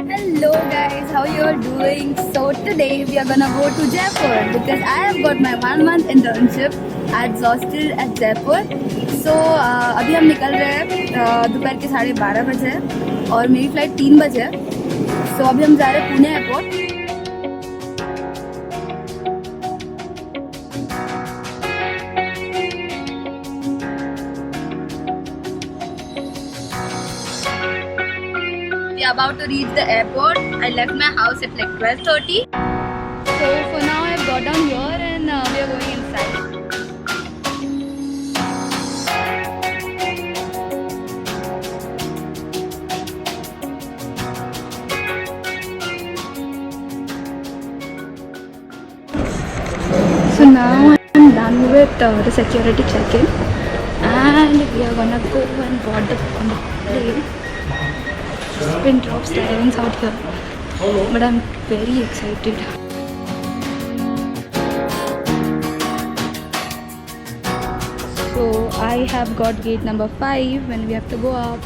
Hello guys, how you all doing? So today we are gonna go to Jaipur because I have got my 1 month internship at hostel at Jaipur. So अभी हम निकल रहे हैं दोपहर के 12:30 बजे और मेरी फ्लाइट 3 बजे है. So अभी हम जा रहे हैं Pune airport. We are about to reach the airport. I left my house at like 12:30. So for now I've got down here and we are going inside. So now I'm done with the security check-in and we are gonna go and board the plane. It's been drops timings out here, but I'm very excited. So I have got gate number 5 when we have to go up.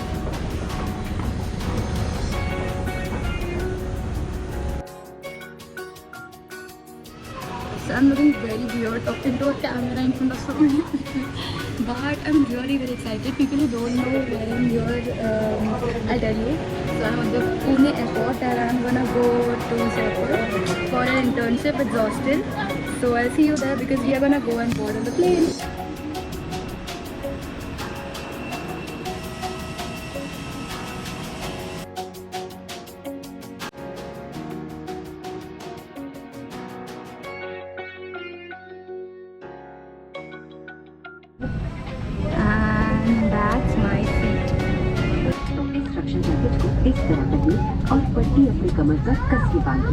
So I'm looking very weird talking to a camera in front of someone. But I'm really very excited. People who don't know where I'm here, I'll tell you. So I'm at the Pune airport and I'm gonna go to Jaipur for an internship at hostel. So I'll see you there because we are gonna go and board on the plane. And that's my seat. तो इस रक्षा jacket को इस तरह पहने और पट्टी अपनी कमर पर कस के बांधें।